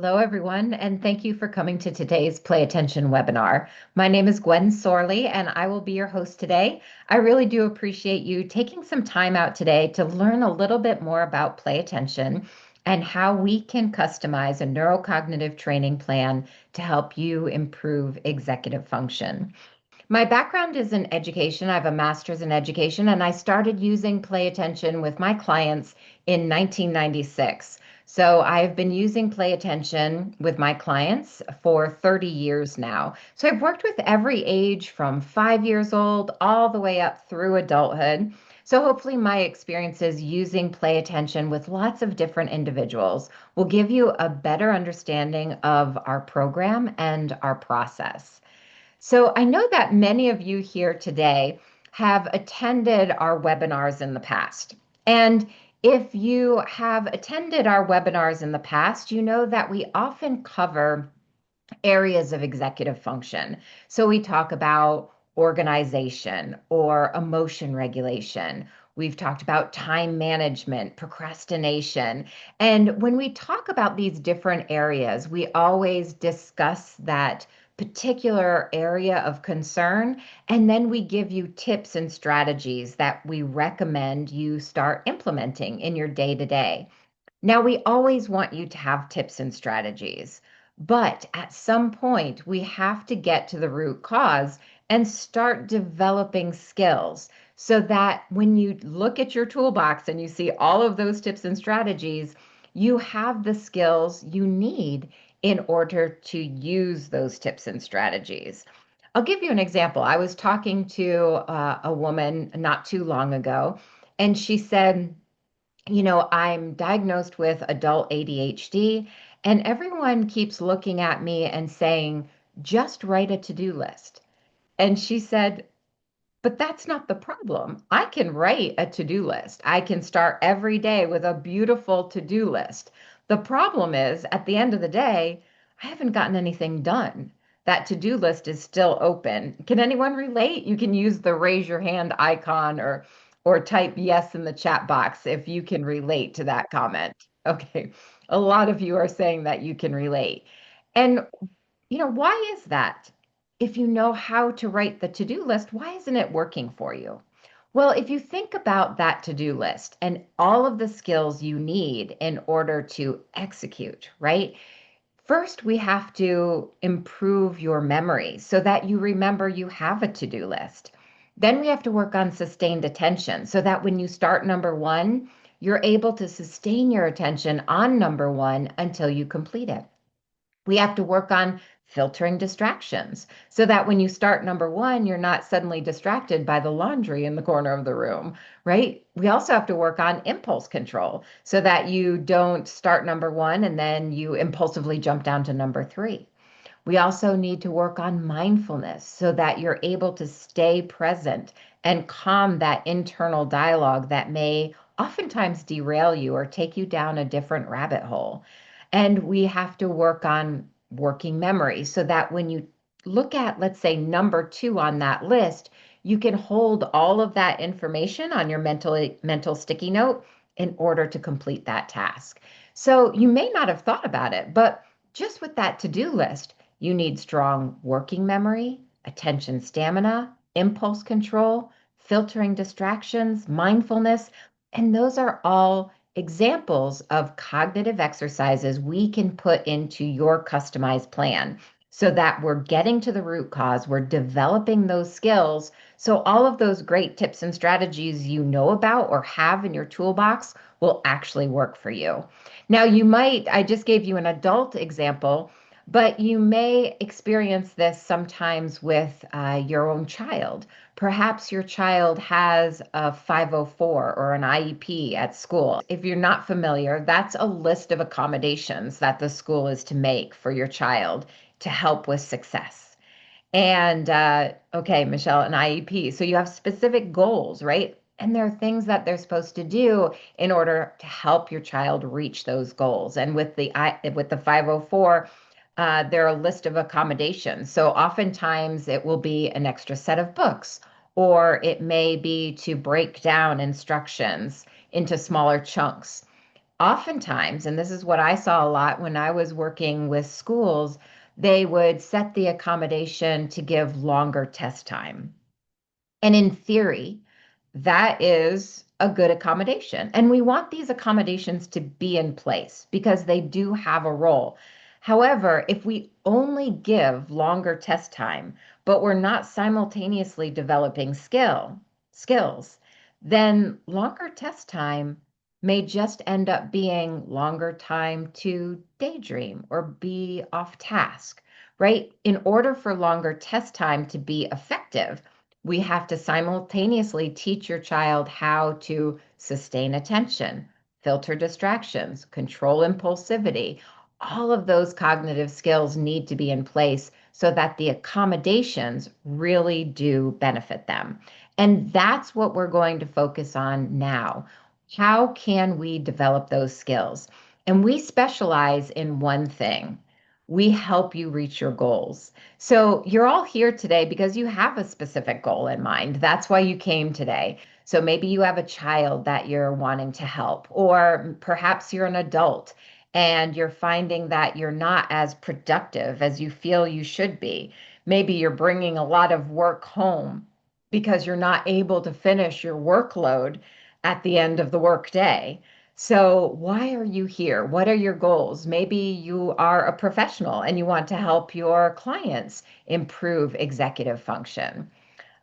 Hello, everyone, and thank you for coming to today's Play Attention webinar. My name is Gwen Sorley, and I will be your host today. I really do appreciate you taking some time out today to learn a little bit more about Play Attention and how we can customize a neurocognitive training plan to help you improve executive function. My background is in education. I have a master's in education, and I started using Play Attention with my clients in 1996. So I've been using Play Attention with my clients for 30 years now. So I've worked with every age from 5 years old all the way up through adulthood. So hopefully my experiences using Play Attention with lots of different individuals will give you a better understanding of our program and our process. So I know that many of you here today have attended our webinars in the past. And if you have attended our webinars in the past, you know that we often cover areas of executive function. So we talk about organization or emotion regulation. We've talked about time management, procrastination. And when we talk about these different areas, we always discuss that particular area of concern, and then we give you tips and strategies that we recommend you start implementing in your day to day. Now, we always want you to have tips and strategies, but at some point, we have to get to the root cause and start developing skills so that when you look at your toolbox and you see all of those tips and strategies, you have the skills you need in order to use those tips and strategies. I'll give you an example. I was talking to a woman not too long ago, and she said, I'm diagnosed with adult ADHD, and everyone keeps looking at me and saying, just write a to-do list. And she said, but that's not the problem. I can write a to-do list. I can start every day with a beautiful to-do list. The problem is, at the end of the day, I haven't gotten anything done. That to-do list is still open. Can anyone relate? You can use the raise your hand icon or type yes in the chat box if you can relate to that comment. Okay. A lot of you are saying that you can relate. And why is that? If you know how to write the to-do list, why isn't it working for you? Well, if you think about that to-do list and all of the skills you need in order to execute, right? First, we have to improve your memory so that you remember you have a to-do list. Then we have to work on sustained attention so that when you start number one, you're able to sustain your attention on number one until you complete it. We have to work on filtering distractions so that when you start number one, you're not suddenly distracted by the laundry in the corner of the room, right? We also have to work on impulse control so that you don't start number one and then you impulsively jump down to number three. We also need to work on mindfulness so that you're able to stay present and calm that internal dialogue that may oftentimes derail you or take you down a different rabbit hole. And we have to work on working memory so that when you look at, let's say, number two on that list, you can hold all of that information on your mental sticky note in order to complete that task. So you may not have thought about it, but just with that to-do list, you need strong working memory, attention stamina, impulse control, filtering distractions, mindfulness, and those are all examples of cognitive exercises we can put into your customized plan so that we're getting to the root cause, we're developing those skills. So all of those great tips and strategies you know about or have in your toolbox will actually work for you. Now, I just gave you an adult example, but you may experience this sometimes with your own child. Perhaps your child has a 504 or an IEP at school. If you're not familiar, that's a list of accommodations that the school is to make for your child to help with success. And okay, Michelle, an IEP. So you have specific goals, right? And there are things that they're supposed to do in order to help your child reach those goals. And with the 504, there are a list of accommodations. So oftentimes it will be an extra set of books, or it may be to break down instructions into smaller chunks. Oftentimes, and this is what I saw a lot when I was working with schools, they would set the accommodation to give longer test time. And in theory, that is a good accommodation. And we want these accommodations to be in place because they do have a role. However, if we only give longer test time, but we're not simultaneously developing skills, then longer test time may just end up being longer time to daydream or be off task, right? In order for longer test time to be effective, we have to simultaneously teach your child how to sustain attention, filter distractions, control impulsivity. All of those cognitive skills need to be in place so that the accommodations really do benefit them. And that's what we're going to focus on now. How can we develop those skills? And we specialize in one thing. We help you reach your goals. So you're all here today because you have a specific goal in mind. That's why you came today. So maybe you have a child that you're wanting to help, or perhaps you're an adult and you're finding that you're not as productive as you feel you should be. Maybe you're bringing a lot of work home because you're not able to finish your workload at the end of the workday. So, why are you here? What are your goals? Maybe you are a professional and you want to help your clients improve executive function.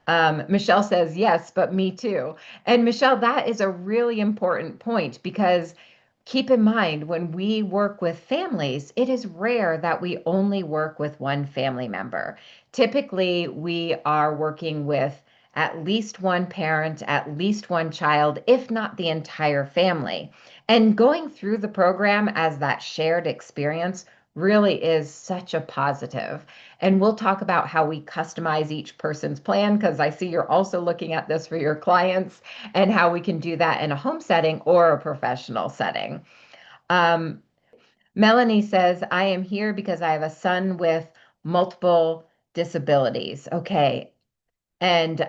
Michelle says, yes, but me too. And Michelle, that is a really important point because keep in mind when we work with families, it is rare that we only work with one family member. Typically, we are working with at least one parent, at least one child, if not the entire family. And going through the program as that shared experience really is such a positive. And we'll talk about how we customize each person's plan because I see you're also looking at this for your clients and how we can do that in a home setting or a professional setting. Um, Melanie says, I am here because I have a son with multiple disabilities. Okay, and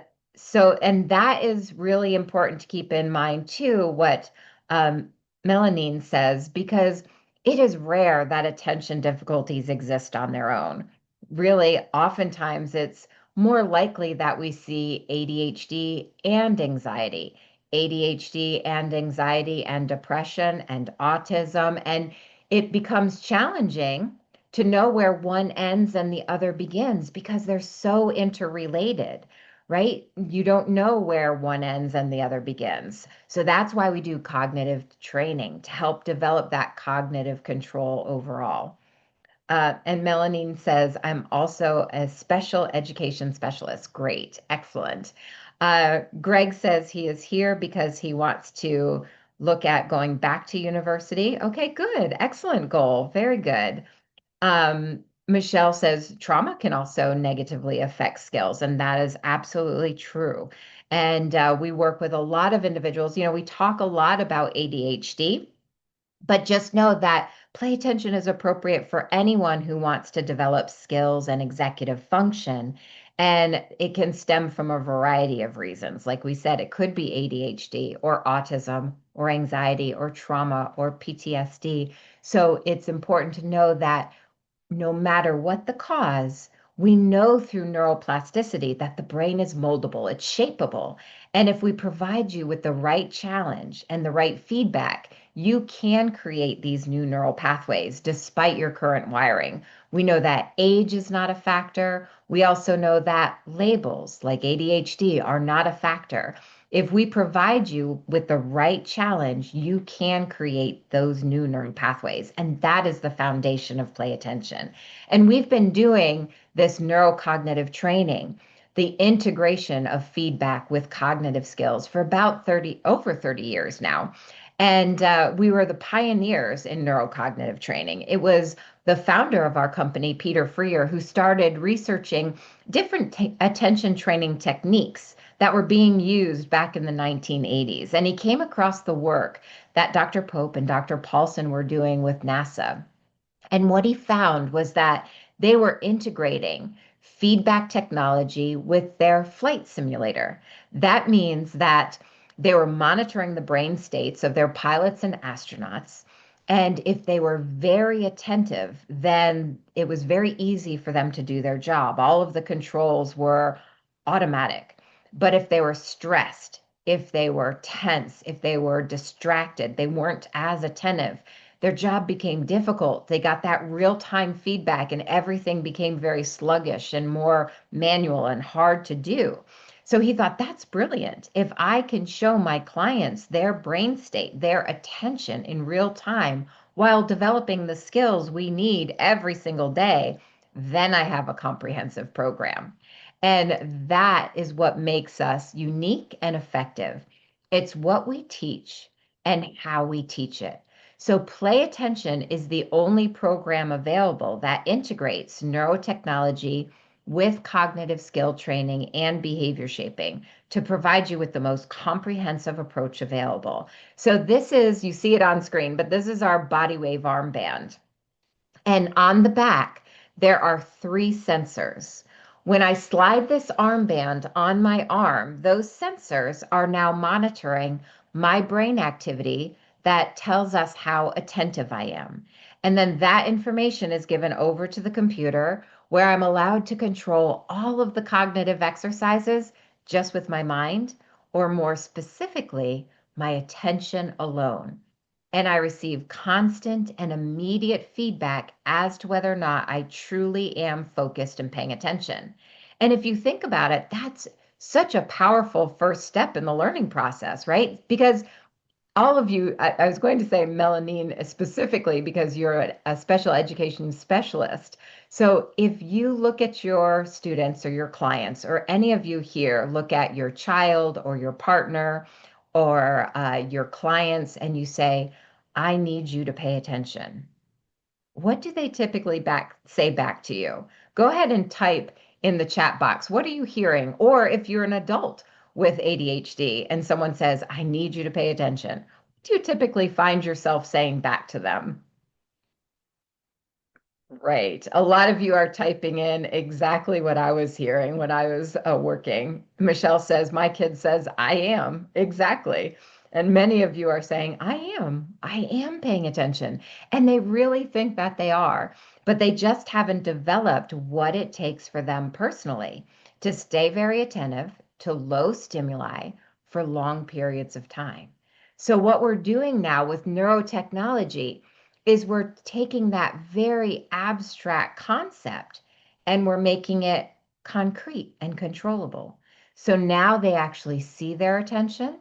and that is really important to keep in mind too, what um, Melanine says, because it is rare that attention difficulties exist on their own. Really, oftentimes it's more likely that we see ADHD and anxiety, ADHD and anxiety and depression and autism, and it becomes challenging to know where one ends and the other begins because they're so interrelated, right? You don't know where one ends and the other begins. So that's why we do cognitive training to help develop that cognitive control overall. And Melanine says, I'm also a special education specialist. Great, excellent. Greg says he is here because he wants to look at going back to university. Okay, good, excellent goal, very good. Michelle says trauma can also negatively affect skills, and that is absolutely true. And we work with a lot of individuals. You know, we talk a lot about ADHD, but just know that play attention is appropriate for anyone who wants to develop skills and executive function. And it can stem from a variety of reasons. Like we said, it could be ADHD or autism or anxiety or trauma or PTSD. So it's important to know that no matter what the cause, we know through neuroplasticity that the brain is moldable, it's shapeable. And if we provide you with the right challenge and the right feedback, you can create these new neural pathways despite your current wiring. We know that age is not a factor. We also know that labels like ADHD are not a factor. If we provide you with the right challenge, you can create those new neural pathways. And that is the foundation of play attention. And we've been doing this neurocognitive training, the integration of feedback with cognitive skills for about over 30 years now. And we were the pioneers in neurocognitive training. It was the founder of our company, Peter Freer, who started researching different attention training techniques that were being used back in the 1980s. And he came across the work that Dr. Pope and Dr. Paulson were doing with NASA. And what he found was that they were integrating feedback technology with their flight simulator. That means that They were monitoring the brain states of their pilots and astronauts. And if they were very attentive, then it was very easy for them to do their job. All of the controls were automatic. But if they were stressed, if they were tense, if they were distracted, they weren't as attentive, their job became difficult. They got that real time feedback, and everything became very sluggish and more manual and hard to do. So he thought, that's brilliant. If I can show my clients their brain state, their attention in real time while developing the skills we need every single day, then I have a comprehensive program. And that is what makes us unique and effective. It's what we teach and how we teach it. So, Play Attention is the only program available that integrates neurotechnology with cognitive skill training and behavior shaping to provide you with the most comprehensive approach available. So, this is, you see it on screen, but this is our body wave armband. And on the back, there are three sensors. When I slide this armband on my arm, those sensors are now monitoring my brain activity that tells us how attentive I am. And then that information is given over to the computer where I'm allowed to control all of the cognitive exercises just with my mind, or more specifically, my attention alone. And I receive constant and immediate feedback as to whether or not I truly am focused and paying attention. And if you think about it, that's such a powerful first step in the learning process, right? Because all of you, I was going to say Melanine specifically because you're a special education specialist. So if you look at your students or your clients, or any of you here look at your child or your partner or your clients and you say, I need you to pay attention. What do they typically say back to you? Go ahead and type in the chat box. What are you hearing? Or if you're an adult with ADHD and someone says, I need you to pay attention, what do you typically find yourself saying back to them? Right. A lot of you are typing in exactly what I was hearing when I was working. Michelle says, my kid says, I am. Exactly. And many of you are saying, I am paying attention. And they really think that they are, but they just haven't developed what it takes for them personally to stay very attentive to low stimuli for long periods of time. So, what we're doing now with neurotechnology is we're taking that very abstract concept and we're making it concrete and controllable. So now they actually see their attention,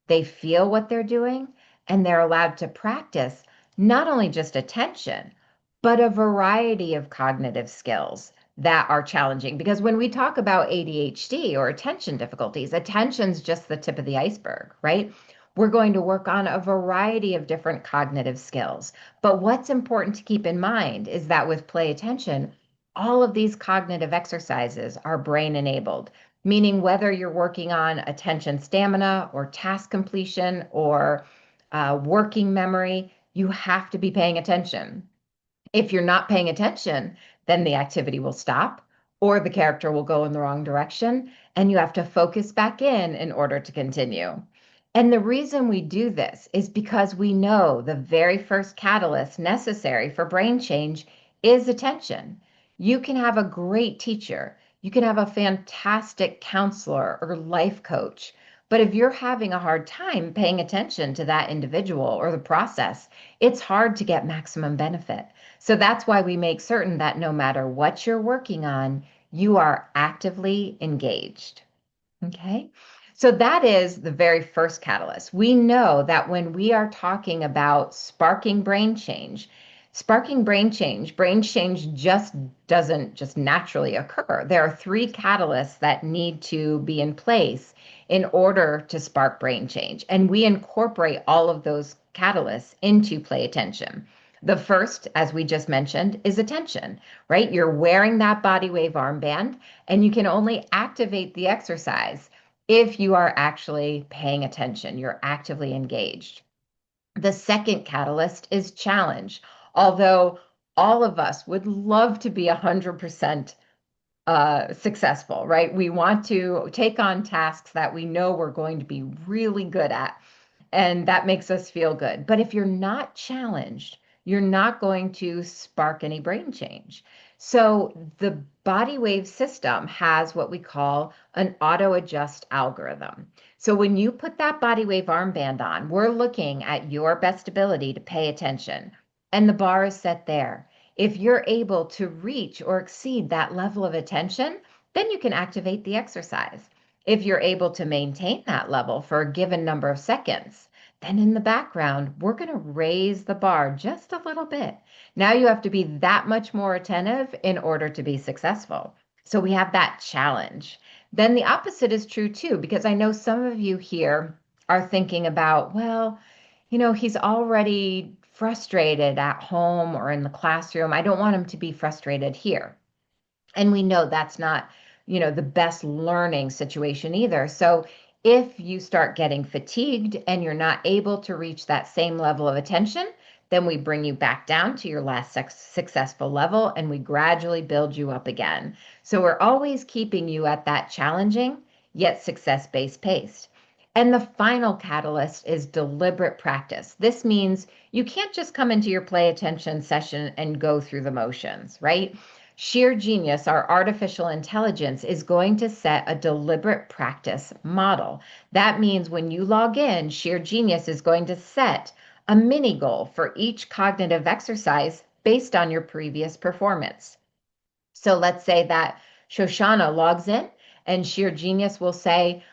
they feel what they're doing, and they're allowed to practice not only just attention, but a variety of cognitive skills that are challenging. Because when we talk about ADHD or attention difficulties, attention's just the tip of the iceberg, right? We're going to work on a variety of different cognitive skills. But what's important to keep in mind is that with Play Attention, all of these cognitive exercises are brain enabled, meaning whether you're working on attention stamina or task completion or working memory, you have to be paying attention. If you're not paying attention, then the activity will stop or the character will go in the wrong direction, and you have to focus back in order to continue. And the reason we do this is because we know the very first catalyst necessary for brain change is attention. You can have a great teacher, you can have a fantastic counselor or life coach, but if you're having a hard time paying attention to that individual or the process, it's hard to get maximum benefit. So that's why we make certain that no matter what you're working on, you are actively engaged. Okay. So that is the very first catalyst. We know that when we are talking about brain change just doesn't just naturally occur. There are three catalysts that need to be in place in order to spark brain change. And we incorporate all of those catalysts into Play Attention. The first, as we just mentioned, is attention, right? You're wearing that body wave armband, and you can only activate the exercise if you are actually paying attention, you're actively engaged. The second catalyst is challenge. Although all of us would love to be 100% successful, right? We want to take on tasks that we know we're going to be really good at, and that makes us feel good. But if you're not challenged, you're not going to spark any brain change. So the body wave system has what we call an auto adjust algorithm. So when you put that body wave armband on, we're looking at your best ability to pay attention, and the bar is set there. If you're able to reach or exceed that level of attention, then you can activate the exercise. If you're able to maintain that level for a given number of seconds, then in the background, we're going to raise the bar just a little bit. Now you have to be that much more attentive in order to be successful. So we have that challenge. Then the opposite is true too, because I know some of you here are thinking about, well, he's already frustrated at home or in the classroom. I don't want him to be frustrated here. And we know that's not, the best learning situation either. So if you start getting fatigued and you're not able to reach that same level of attention, then we bring you back down to your last successful level and we gradually build you up again. So we're always keeping you at that challenging yet success-based pace. And the final catalyst is deliberate practice. This means you can't just come into your play attention session and go through the motions, right? Sheer Genius, our artificial intelligence, is going to set a deliberate practice model. That means when you log in, Sheer Genius is going to set a mini goal for each cognitive exercise based on your previous performance. So let's say that Shoshana logs in and Sheer Genius will say,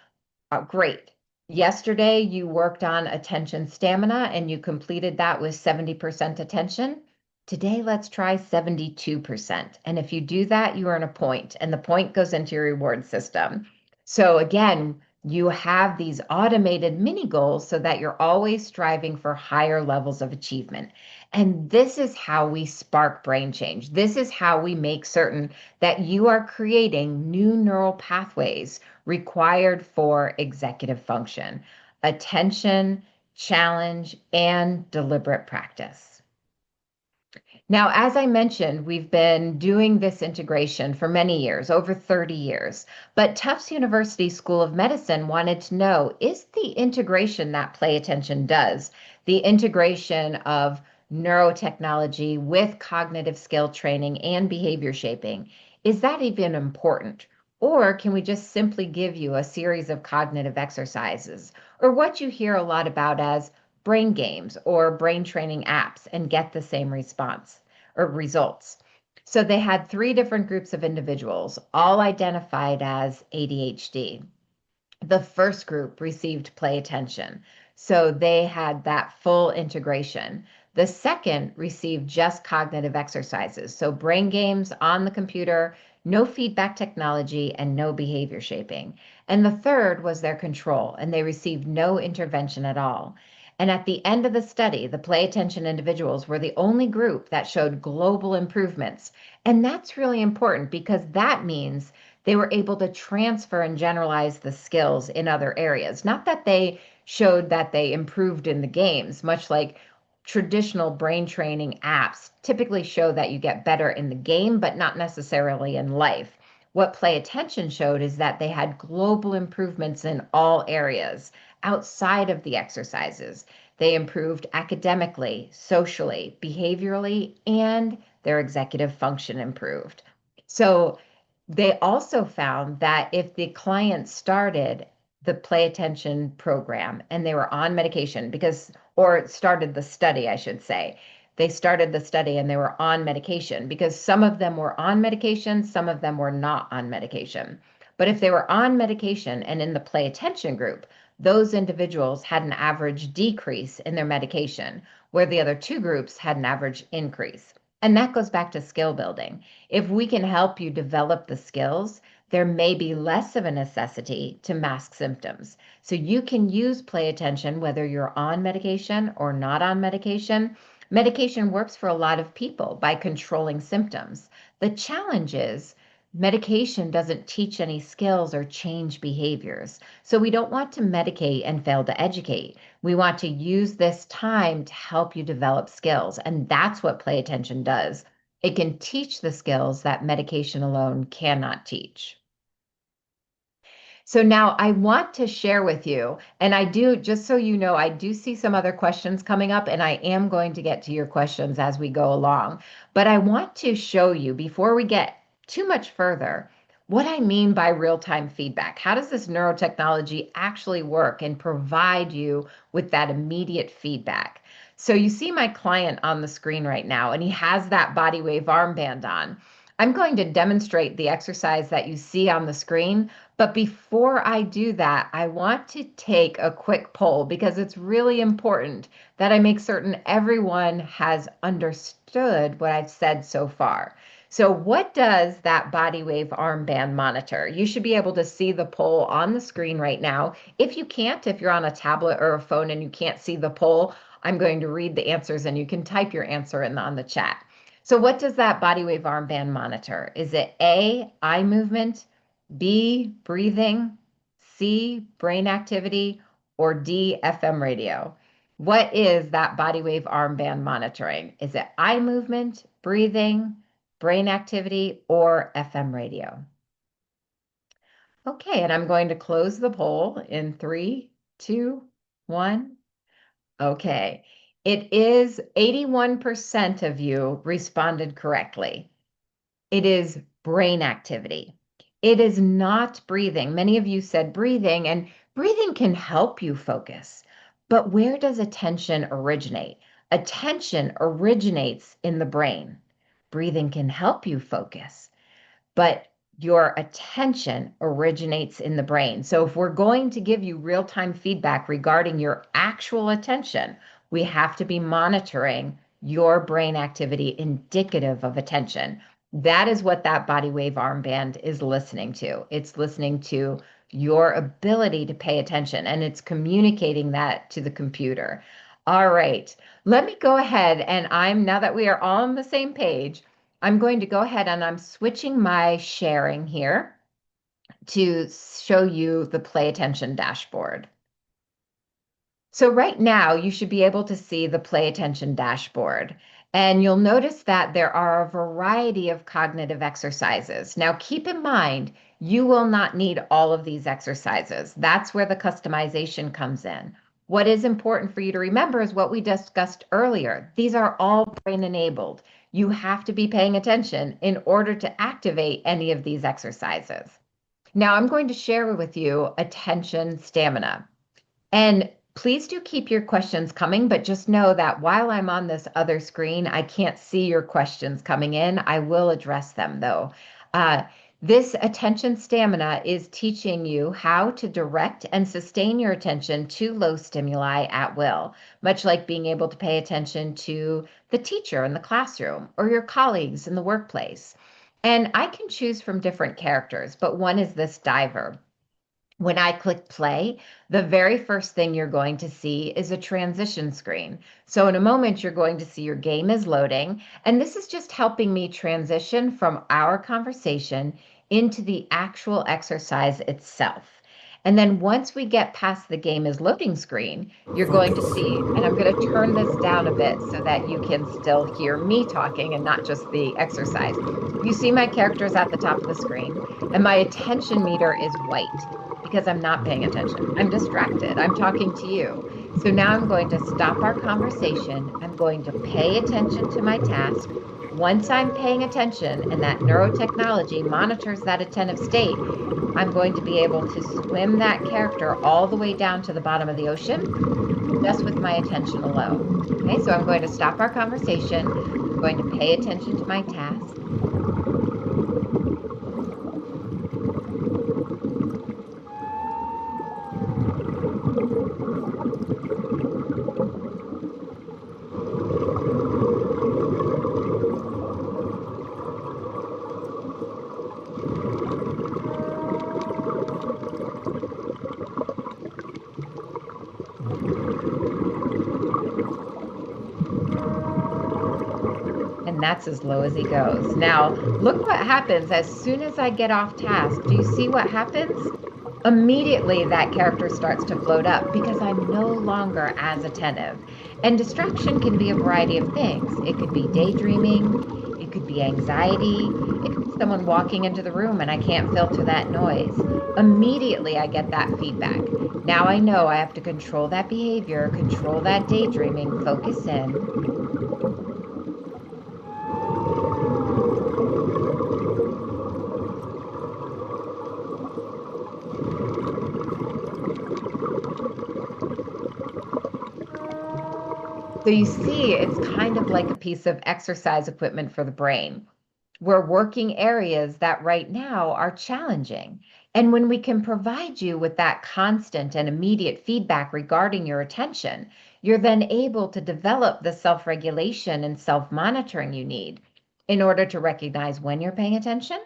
great. Yesterday, you worked on attention stamina and you completed that with 70% attention. Today, let's try 72%. And if you do that, you earn a point, and the point goes into your reward system. So, again, you have these automated mini goals so that you're always striving for higher levels of achievement. And this is how we spark brain change. This is how we make certain that you are creating new neural pathways required for executive function, attention, challenge, and deliberate practice. Now, as I mentioned, we've been doing this integration for many years, over 30 years. But Tufts University School of Medicine wanted to know, is the integration that play attention does, the integration of neurotechnology with cognitive skill training and behavior shaping, is that even important? Or can we just simply give you a series of cognitive exercises, or what you hear a lot about as brain games or brain training apps, and get the same response or results? So they had three different groups of individuals, all identified as ADHD. The first group received play attention, so they had that full integration. The second received just cognitive exercises, so brain games on the computer, no feedback technology, and no behavior shaping. And the third was their control, and they received no intervention at all. And at the end of the study, the play attention individuals were the only group that showed global improvements. And that's really important because that means they were able to transfer and generalize the skills in other areas. Not that they showed that they improved in the games, much like traditional brain training apps typically show that you get better in the game, but not necessarily in life. What Play Attention showed is that they had global improvements in all areas outside of the exercises. They improved academically, socially, behaviorally, and their executive function improved. So they also found that if the client started the play attention program and they were on medication or started the study, I should say, they started the study and they were on medication because some of them were on medication, some of them were not on medication. But if they were on medication and in the play attention group, those individuals had an average decrease in their medication, where the other two groups had an average increase. And that goes back to skill building. If we can help you develop the skills, there may be less of a necessity to mask symptoms. So you can use play attention whether you're on medication or not on medication. Medication works for a lot of people by controlling symptoms. The challenge is medication doesn't teach any skills or change behaviors. So we don't want to medicate and fail to educate. We want to use this time to help you develop skills. And that's what play attention does. It can teach the skills that medication alone cannot teach. So now I want to share with you, and I do, just so you know, I do see some other questions coming up, and I am going to get to your questions as we go along. But I want to show you, before we get too much further, what I mean by real-time feedback. How does this neurotechnology actually work and provide you with that immediate feedback? So you see my client on the screen right now, and he has that body wave armband on. I'm going to demonstrate the exercise that you see on the screen, but before I do that, I want to take a quick poll because it's really important that I make certain everyone has understood what I've said so far. So, what does that body wave armband monitor? You should be able to see the poll on the screen right now. If you can't, if you're on a tablet or a phone and you can't see the poll, I'm going to read the answers and you can type your answer on the chat. So, what does that body wave armband monitor? Is it A, eye movement? B, breathing, C, brain activity, or D, FM radio? What is that body wave armband monitoring? Is it eye movement, breathing, brain activity, or FM radio? Okay, and I'm going to close the poll in 3, 2, 1. Okay, it is 81% of you responded correctly. It is brain activity. It is not breathing. Many of you said breathing, and breathing can help you focus. But where does attention originate? Attention originates in the brain. Breathing can help you focus, but your attention originates in the brain. So if we're going to give you real-time feedback regarding your actual attention, we have to be monitoring your brain activity indicative of attention. That is what that body wave armband is listening to. It's listening to your ability to pay attention, and it's communicating that to the computer. All right, let me go ahead, and now that we are all on the same page, I'm going to go ahead and I'm switching my sharing here to show you the Play Attention dashboard. So right now you should be able to see the Play Attention dashboard. And you'll notice that there are a variety of cognitive exercises. Now keep in mind, you will not need all of these exercises. That's where the customization comes in. What is important for you to remember is what we discussed earlier. These are all brain enabled. You have to be paying attention in order to activate any of these exercises. Now I'm going to share with you attention stamina. And please do keep your questions coming, but just know that while I'm on this other screen, I can't see your questions coming in. I will address them though. This attention stamina is teaching you how to direct and sustain your attention to low stimuli at will, much like being able to pay attention to the teacher in the classroom or your colleagues in the workplace. And I can choose from different characters, but one is this diver. When I click play, the very first thing you're going to see is a transition screen. So in a moment, you're going to see your game is loading, and this is just helping me transition from our conversation into the actual exercise itself. And then once we get past the game is loading screen, you're going to see, and I'm going to turn this down a bit so that you can still hear me talking and not just the exercise. You see my characters at the top of the screen, and my attention meter is white because I'm not paying attention. I'm distracted. I'm talking to you. So now I'm going to stop our conversation. I'm going to pay attention to my task. Once I'm paying attention and that neurotechnology monitors that attentive state, I'm going to be able to swim that character all the way down to the bottom of the ocean just with my attention alone. Okay, so I'm going to stop our conversation. I'm going to pay attention to my task. And that's as low as he goes. Now, look what happens as soon as I get off task. Do you see what happens? Immediately that character starts to float up because I'm no longer as attentive. And distraction can be a variety of things. It could be daydreaming, it It could be anxiety. It could be someone walking into the room and I can't filter that noise. Immediately, I get that feedback. Now I know I have to control that behavior, control that daydreaming, focus in. So you see, it's kind of like a piece of exercise equipment for the brain. We're working areas that right now are challenging. And when we can provide you with that constant and immediate feedback regarding your attention, you're then able to develop the self regulation and self monitoring you need in order to recognize when you're paying attention,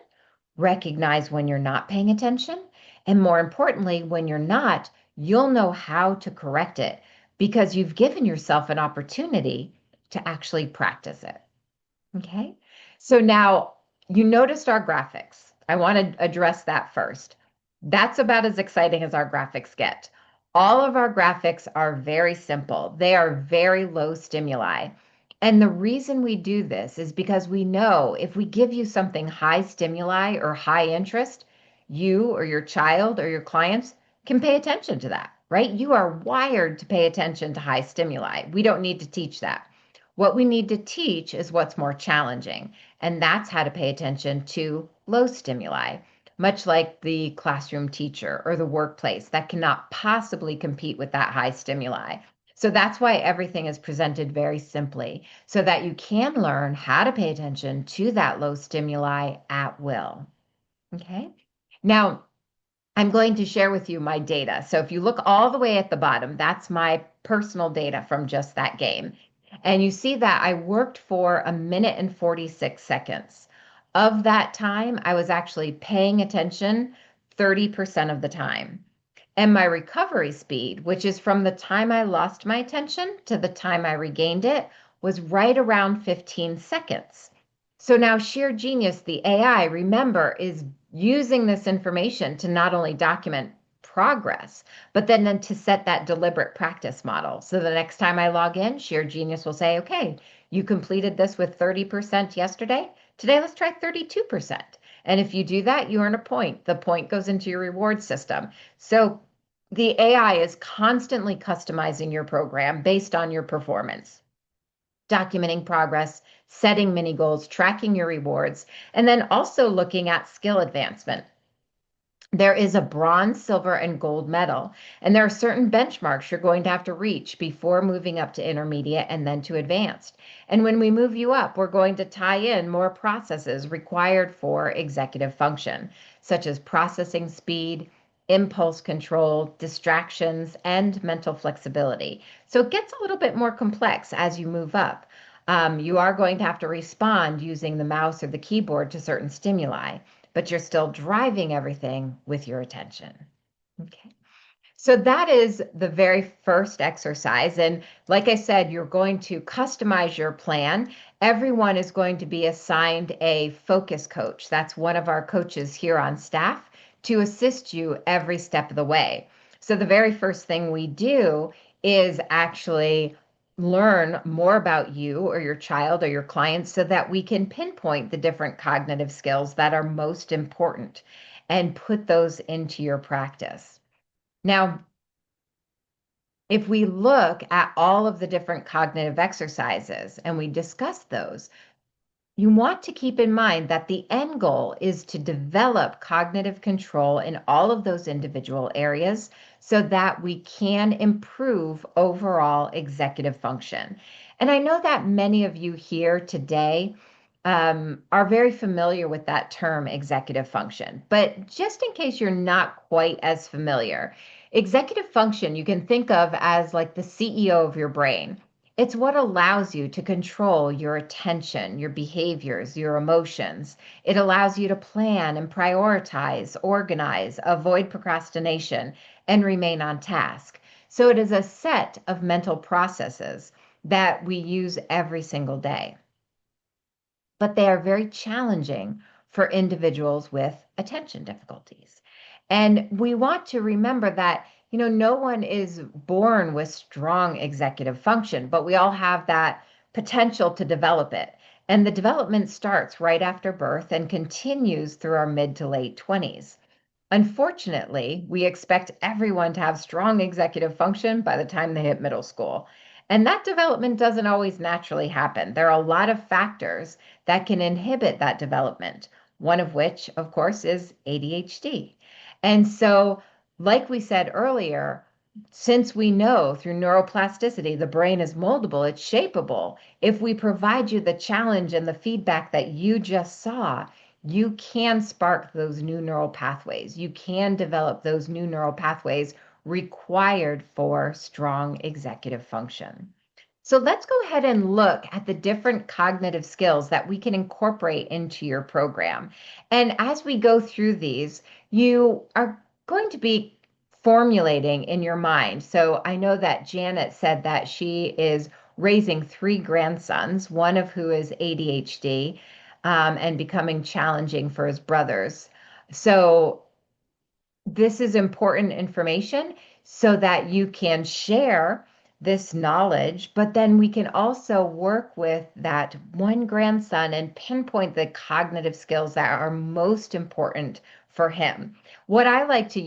recognize when you're not paying attention, and more importantly, when you're not, you'll know how to correct it because you've given yourself an opportunity to actually practice it. Okay. So now you noticed our graphics. I want to address that first. That's about as exciting as our graphics get. All of our graphics are very simple. They are very low stimuli. And the reason we do this is because we know if we give you something high stimuli or high interest, you or your child or your clients can pay attention to that, right? You are wired to pay attention to high stimuli. We don't need to teach that. What we need to teach is what's more challenging, and that's how to pay attention to low stimuli, much like the classroom teacher or the workplace that cannot possibly compete with that high stimuli. So that's why everything is presented very simply, so that you can learn how to pay attention to that low stimuli at will. Okay. Now, I'm going to share with you my data. So if you look all the way at the bottom, that's my personal data from just that game. And you see that I worked for 1 minute and 46 seconds. Of that time, I was actually paying attention 30% of the time. And my recovery speed, which is from the time I lost my attention to the time I regained it, was right around 15 seconds. So now Sheer Genius, the AI, remember, is using this information to not only document progress, but then to set that deliberate practice model. So the next time I log in, Sheer Genius will say, okay, you completed this with 30% yesterday. Today, let's try 32%. And if you do that, you earn a point. The point goes into your reward system. So the AI is constantly customizing your program based on your performance, documenting progress, setting mini goals, tracking your rewards, and then also looking at skill advancement. There is a bronze, silver, and gold medal, and there are certain benchmarks you're going to have to reach before moving up to intermediate and then to advanced. And when we move you up, we're going to tie in more processes required for executive function, such as processing speed, impulse control, distractions, and mental flexibility. So it gets a little bit more complex as you move up. You are going to have to respond using the mouse or the keyboard to certain stimuli, but you're still driving everything with your attention. Okay. So that is the very first exercise. And like I said, you're going to customize your plan. Everyone is going to be assigned a focus coach. That's one of our coaches here on staff to assist you every step of the way. So the very first thing we do is actually learn more about you or your child or your clients so that we can pinpoint the different cognitive skills that are most important and put those into your practice. Now, if we look at all of the different cognitive exercises and we discuss those, you want to keep in mind that the end goal is to develop cognitive control in all of those individual areas so that we can improve overall executive function. And I know that many of you here today are very familiar with that term executive function, but just in case you're not quite as familiar, executive function you can think of as like the CEO of your brain. It's what allows you to control your attention, your behaviors, your emotions. It allows you to plan and prioritize, organize, avoid procrastination, and remain on task. So it is a set of mental processes that we use every single day, but they are very challenging for individuals with attention difficulties. And we want to remember that, no one is born with strong executive function, but we all have that potential to develop it. And the development starts right after birth and continues through our mid to late 20s. Unfortunately, we expect everyone to have strong executive function by the time they hit middle school. And that development doesn't always naturally happen. There are a lot of factors that can inhibit that development, one of which, of course, is ADHD. And so, like we said earlier, since we know through neuroplasticity the brain is moldable, it's shapeable, if we provide you the challenge and the feedback that you just saw, you can spark those new neural pathways. You can develop those new neural pathways required for strong executive function. So let's go ahead and look at the different cognitive skills that we can incorporate into your program. And as we go through these, you are going to be formulating in your mind. So I know that Janet said that she is raising three grandsons, one of who is ADHD, and becoming challenging for his brothers. So this is important information so that you can share this knowledge, but then we can also work with that one grandson and pinpoint the cognitive skills that are most important for him. What I like to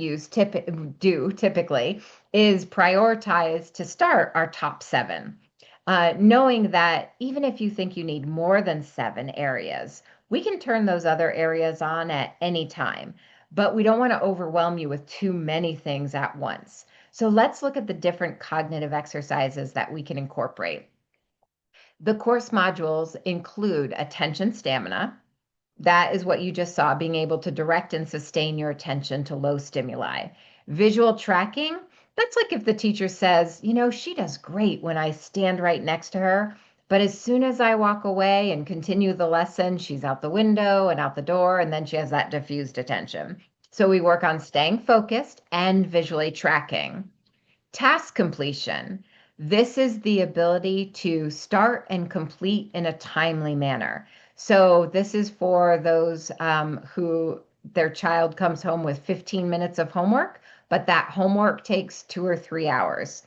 do typically is prioritize to start our top seven, knowing that even if you think you need more than seven areas, we can turn those other areas on at any time, but we don't want to overwhelm you with too many things at once. So let's look at the different cognitive exercises that we can incorporate. The course modules include attention stamina. That is what you just saw, being able to direct and sustain your attention to low stimuli. Visual tracking, that's like if the teacher says, she does great when I stand right next to her, but as soon as I walk away and continue the lesson, she's out the window and out the door, and then she has that diffused attention. So we work on staying focused and visually tracking. Task completion. This is the ability to start and complete in a timely manner. So this is for those who their child comes home with 15 minutes of homework, but that homework takes 2 or 3 hours.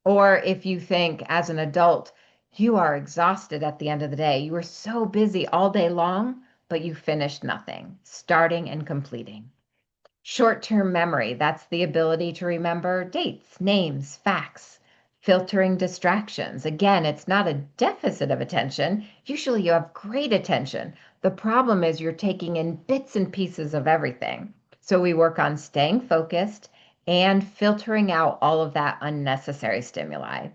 Or if you think as an adult, you are exhausted at the end of the day, you were so busy all day long, but you finished nothing, starting and completing. Short-term memory, that's the ability to remember dates, names, facts. Filtering distractions. Again, it's not a deficit of attention. Usually you have great attention. The problem is you're taking in bits and pieces of everything. So we work on staying focused and filtering out all of that unnecessary stimuli.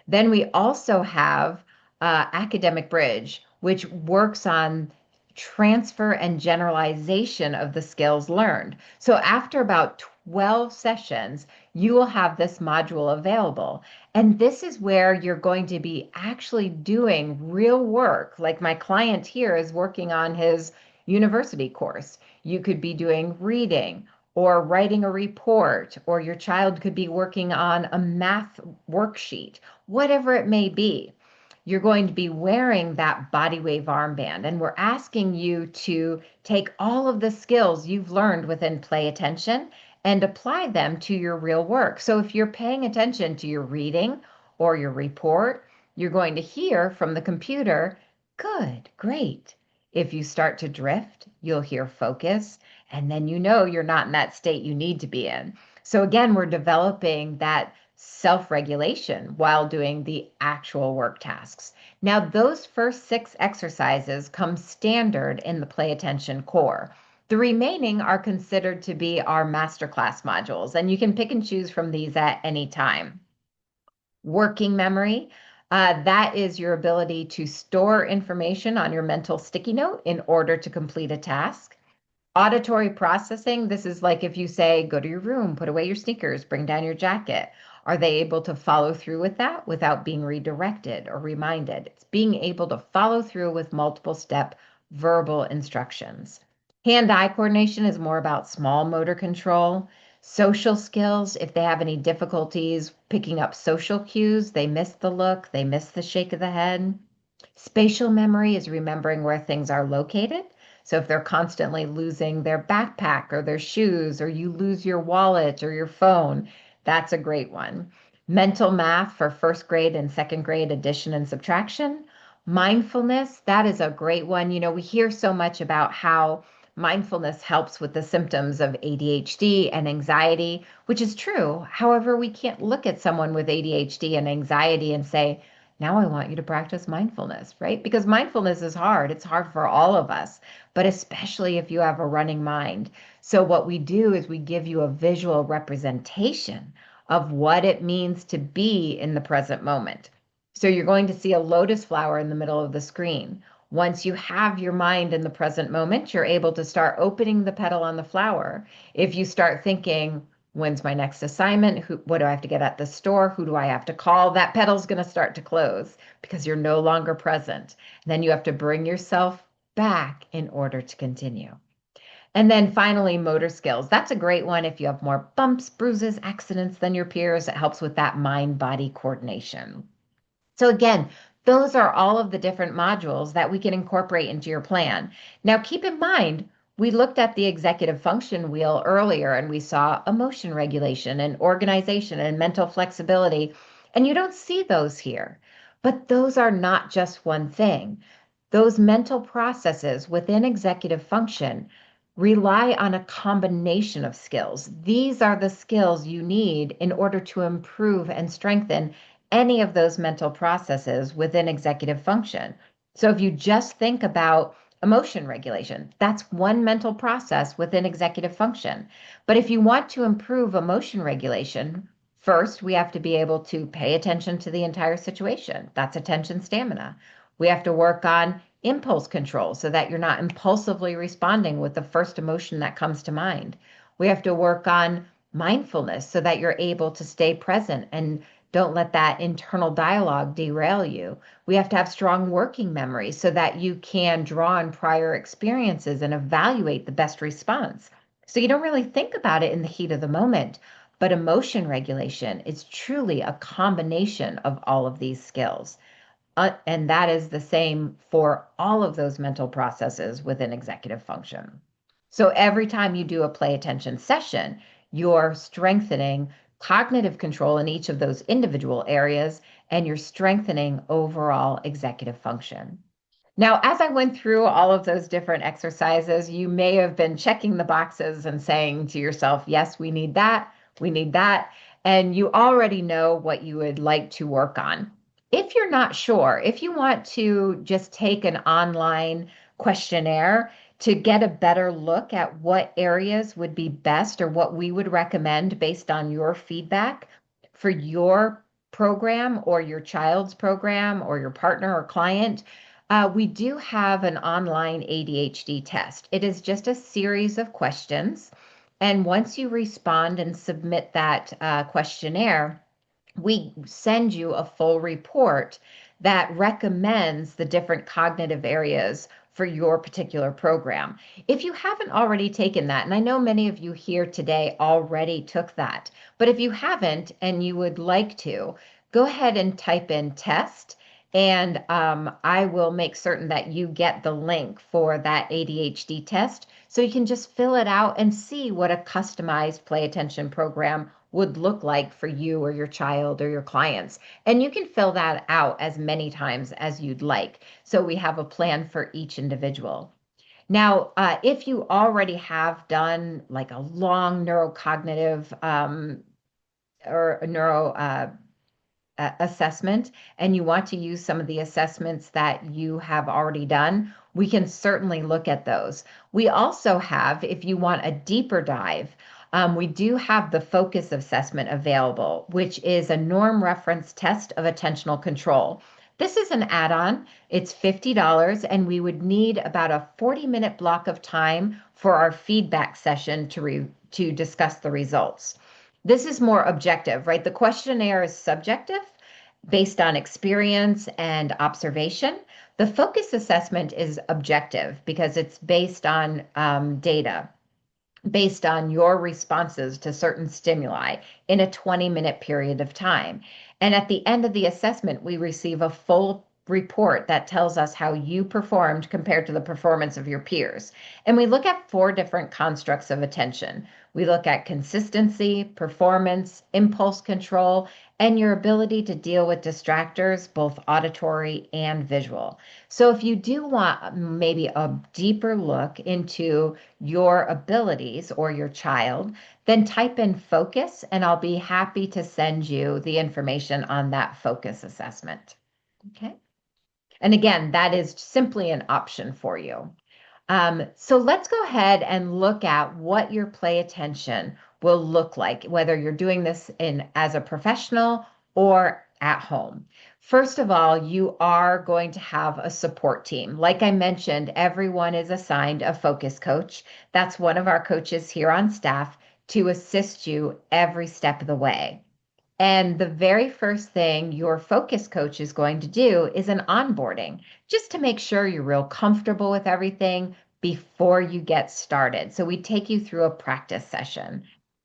Then we also have academic bridge, which works on transfer and generalization of the skills learned. So after about 12 sessions, you will have this module available. And this is where you're going to be actually doing real work. Like my client here is working on his university course. You could be doing reading or writing a report, or your child could be working on a math worksheet, whatever it may be. You're going to be wearing that body wave armband. And we're asking you to take all of the skills you've learned within play attention and apply them to your real work. So if you're paying attention to your reading or your report, you're going to hear from the computer, good, great. If you start to drift, you'll hear focus, and then you're not in that state you need to be in. So again, we're developing that self-regulation while doing the actual work tasks. Now, those first 6 exercises come standard in the play attention core. The remaining are considered to be our masterclass modules, and you can pick and choose from these at any time. Working memory, that is your ability to store information on your mental sticky note in order to complete a task. Auditory processing, this is like if you say, go to your room, put away your sneakers, bring down your jacket. Are they able to follow through with that without being redirected or reminded? It's being able to follow through with multiple step verbal instructions. Hand-eye coordination is more about small motor control. Social skills, if they have any difficulties picking up social cues, they miss the look, they miss the shake of the head. Spatial memory is remembering where things are located. So if they're constantly losing their backpack or their shoes, or you lose your wallet or your phone, that's a great one. Mental math for first grade and second grade addition and subtraction. Mindfulness, that is a great one. We hear so much about how mindfulness helps with the symptoms of ADHD and anxiety, which is true. However, we can't look at someone with ADHD and anxiety and say, now I want you to practice mindfulness, right? Because mindfulness is hard. It's hard for all of us, but especially if you have a running mind. So, what we do is we give you a visual representation of what it means to be in the present moment. So you're going to see a lotus flower in the middle of the screen. Once you have your mind in the present moment, you're able to start opening the petal on the flower. If you start thinking, when's my next assignment? What do I have to get at the store? Who do I have to call? That petal's going to start to close because you're no longer present. Then you have to bring yourself back in order to continue. And then finally, motor skills. That's a great one if you have more bumps, bruises, accidents than your peers. It helps with that mind-body coordination. So again, those are all of the different modules that we can incorporate into your plan. Now, keep in mind, we looked at the executive function wheel earlier and we saw emotion regulation and organization and mental flexibility, and you don't see those here. But those are not just one thing. Those mental processes within executive function rely on a combination of skills. These are the skills you need in order to improve and strengthen any of those mental processes within executive function. So if you just think about emotion regulation, that's one mental process within executive function. But if you want to improve emotion regulation, first we have to be able to pay attention to the entire situation. That's attention stamina. We have to work on impulse control so that you're not impulsively responding with the first emotion that comes to mind. We have to work on mindfulness so that you're able to stay present and don't let that internal dialogue derail you. We have to have strong working memory so that you can draw on prior experiences and evaluate the best response. So you don't really think about it in the heat of the moment, but emotion regulation is truly a combination of all of these skills. And that is the same for all of those mental processes within executive function. So every time you do a play attention session, you're strengthening cognitive control in each of those individual areas, and you're strengthening overall executive function. Now, as I went through all of those different exercises, you may have been checking the boxes and saying to yourself, yes, we need that, we need that. And you already know what you would like to work on. If you're not sure, if you want to just take an online questionnaire to get a better look at what areas would be best or what we would recommend based on your feedback for your program or your child's program or your partner or client, we do have an online ADHD test. It is just a series of questions. And once you respond and submit that questionnaire, we send you a full report that recommends the different cognitive areas for your particular program. If you haven't already taken that, and I know many of you here today already took that, but if you haven't and you would like to, go ahead and type in test. And I will make certain that you get the link for that ADHD test so you can just fill it out and see what a customized play attention program would look like for you or your child or your clients. And you can fill that out as many times as you'd like. So we have a plan for each individual. Now, if you already have done like a long neurocognitive or a neuro assessment and you want to use some of the assessments that you have already done, we can certainly look at those. We also have, if you want a deeper dive, we do have the focus assessment available, which is a norm reference test of attentional control. This is an add-on. It's $50, and we would need about a 40-minute block of time for our feedback session to discuss the results. This is more objective, right? The questionnaire is subjective based on experience and observation. The focus assessment is objective because it's based on data, based on your responses to certain stimuli in a 20-minute period of time. And at the end of the assessment, we receive a full report that tells us how you performed compared to the performance of your peers. And we look at four different constructs of attention. We look at consistency, performance, impulse control, and your ability to deal with distractors, both auditory and visual. So, if you do want maybe a deeper look into your abilities or your child, then type in focus, and I'll be happy to send you the information on that focus assessment. Okay. And again, that is simply an option for you. So let's go ahead and look at what your play attention will look like, whether you're doing this in as a professional or at home. First of all, you are going to have a support team. Like I mentioned, everyone is assigned a focus coach. That's one of our coaches here on staff to assist you every step of the way. And the very first thing your focus coach is going to do is an onboarding, just to make sure you're real comfortable with everything before you get started. So we take you through a practice session.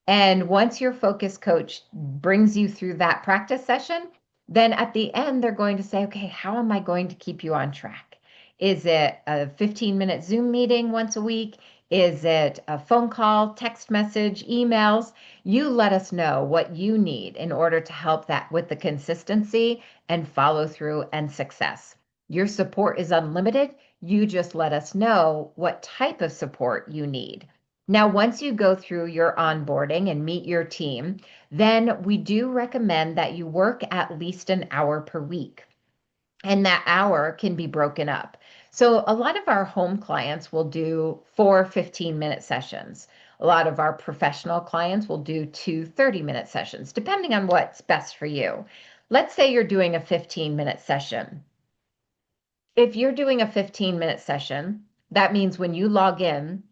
And once your focus coach brings you through that practice session, then at the end, they're going to say, okay, how am I going to keep you on track? Is it a 15-minute Zoom meeting once a week? Is it a phone call, text message, emails? You let us know what you need in order to help that with the consistency and follow through and success. Your support is unlimited. You just let us know what type of support you need. Now, once you go through your onboarding and meet your team, then we do recommend that you work at least an hour per week. And that hour can be broken up. So a lot of our home clients will do 4 15-minute sessions. A lot of our professional clients will do two 30-minute sessions, depending on what's best for you. Let's say you're doing a 15-minute session. If you're doing a 15-minute session, that means when you log in,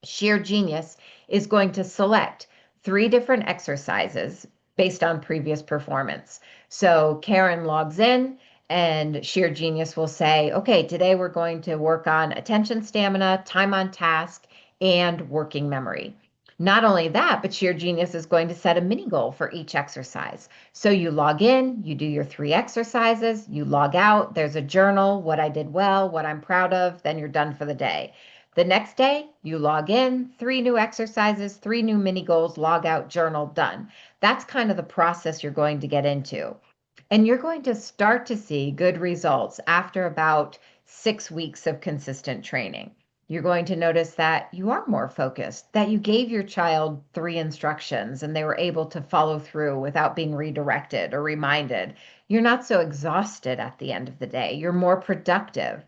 Sheer Genius is going to select three different exercises based on previous performance. So Karen logs in and Sheer Genius will say, okay, today we're going to work on attention stamina, time on task, and working memory. Not only that, but Sheer Genius is going to set a mini goal for each exercise. So you log in, you do your three exercises, you log out, there's a journal, what I did well, what I'm proud of, then you're done for the day. The next day, you log in, three new exercises, three new mini goals, log out, journal, done. That's kind of the process you're going to get into. And you're going to start to see good results after about 6 weeks of consistent training. You're going to notice that you are more focused, that you gave your child three instructions and they were able to follow through without being redirected or reminded. You're not so exhausted at the end of the day. You're more productive.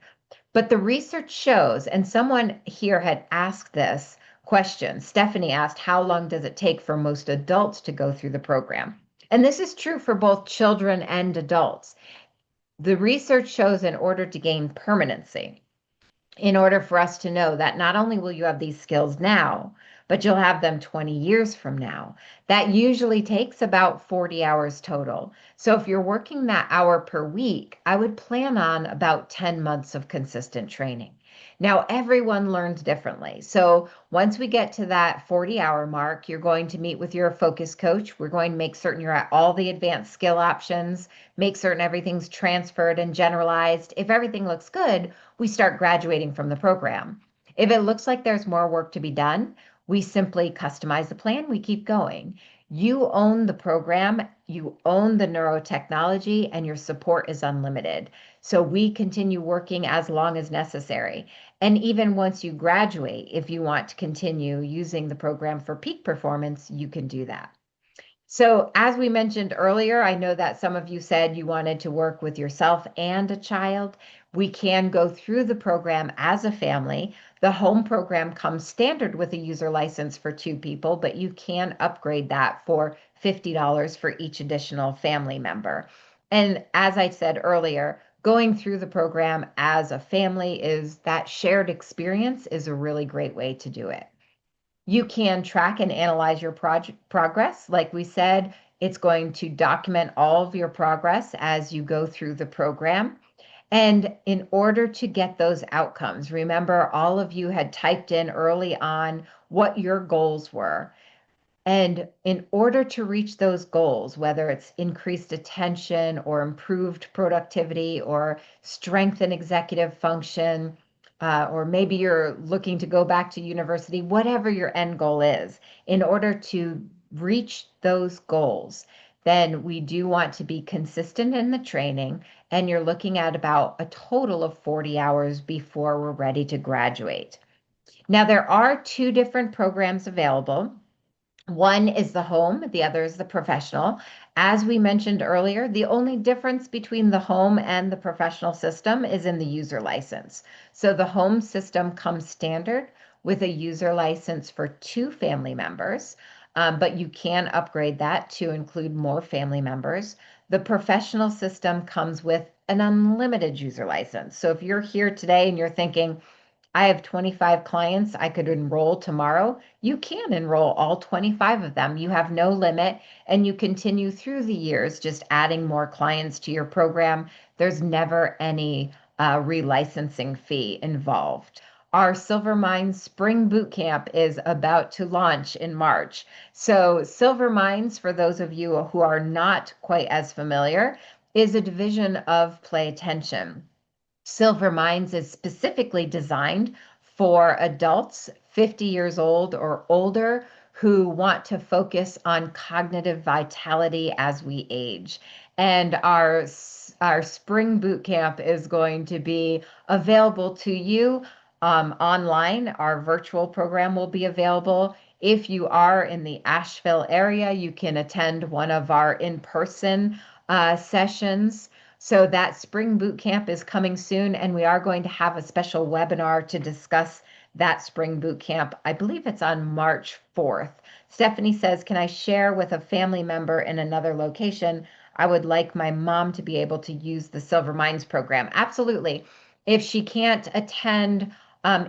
But the research shows, and someone here had asked this question. Stephanie asked, how long does it take for most adults to go through the program? And this is true for both children and adults. The research shows in order to gain permanency, in order for us to know that not only will you have these skills now, but you'll have them 20 years from now. That usually takes about 40 hours total. So if you're working that hour per week, I would plan on about 10 months of consistent training. Now, everyone learns differently. So once we get to that 40-hour mark, you're going to meet with your focus coach. We're going to make certain you're at all the advanced skill options, make certain everything's transferred and generalized. If everything looks good, we start graduating from the program. If it looks like there's more work to be done, we simply customize the plan, we keep going. You own the program, you own the neurotechnology, and your support is unlimited. So we continue working as long as necessary. And even once you graduate, if you want to continue using the program for peak performance, you can do that. So, as we mentioned earlier, I know that some of you said you wanted to work with yourself and a child. We can go through the program as a family. The home program comes standard with a user license for two people, but you can upgrade that for $50 for each additional family member. And as I said earlier, going through the program as a family is that shared experience is a really great way to do it. You can track and analyze your progress. Like we said, it's going to document all of your progress as you go through the program. And in order to get those outcomes, remember all of you had typed in early on what your goals were. And in order to reach those goals, whether it's increased attention or improved productivity or strengthen executive function, or maybe you're looking to go back to university, whatever your end goal is, in order to reach those goals, then we do want to be consistent in the training. And you're looking at about a total of 40 hours before we're ready to graduate. Now, there are two different programs available. One is the home, the other is the professional. As we mentioned earlier, the only difference between the home and the professional system is in the user license. So the home system comes standard with a user license for 2 family members, but you can upgrade that to include more family members. The professional system comes with an unlimited user license. So if you're here today and you're thinking, I have 25 clients I could enroll tomorrow, you can enroll all 25 of them. You have no limit, and you continue through the years just adding more clients to your program. There's never any relicensing fee involved. Our Silver Mines Spring Bootcamp is about to launch in March. So Silver Mines, for those of you who are not quite as familiar, is a division of Play Attention. Silver Minds is specifically designed for adults 50 years old or older who want to focus on cognitive vitality as we age. And our spring boot camp is going to be available to you online. Our virtual program will be available. If you are in the Asheville area, you can attend one of our in-person sessions. So that spring boot camp is coming soon, and we are going to have a special webinar to discuss that spring boot camp. I believe it's on March 4th. Stephanie says, can I share with a family member in another location? I would like my mom to be able to use the Silver Minds program. Absolutely. If she can't attend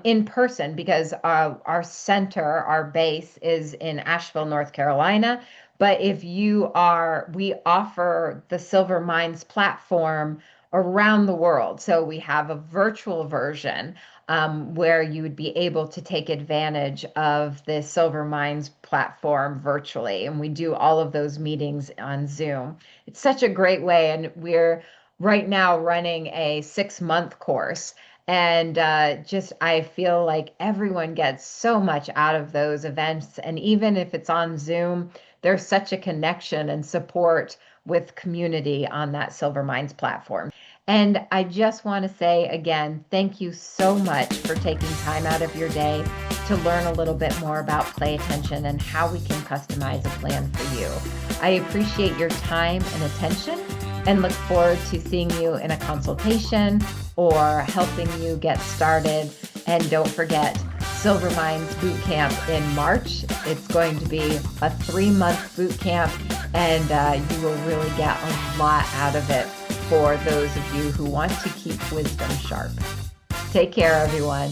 in person, because our center, our base is in Asheville, North Carolina. But if we offer the Silver Minds platform around the world. So we have a virtual version where you would be able to take advantage of the Silver Minds platform virtually. And we do all of those meetings on Zoom. It's such a great way. And we're right now running a 6-month course. And I feel like everyone gets so much out of those events. And even if it's on Zoom, there's such a connection and support with community on that Silver Minds platform. And I just want to say again, thank you so much for taking time out of your day to learn a little bit more about Play Attention and how we can customize a plan for you. I appreciate your time and attention and look forward to seeing you in a consultation or helping you get started. And don't forget, Silver Minds Boot Camp in March. It's going to be a 3-month boot camp, and you will really get a lot out of it for those of you who want to keep wisdom sharp. Take care, everyone.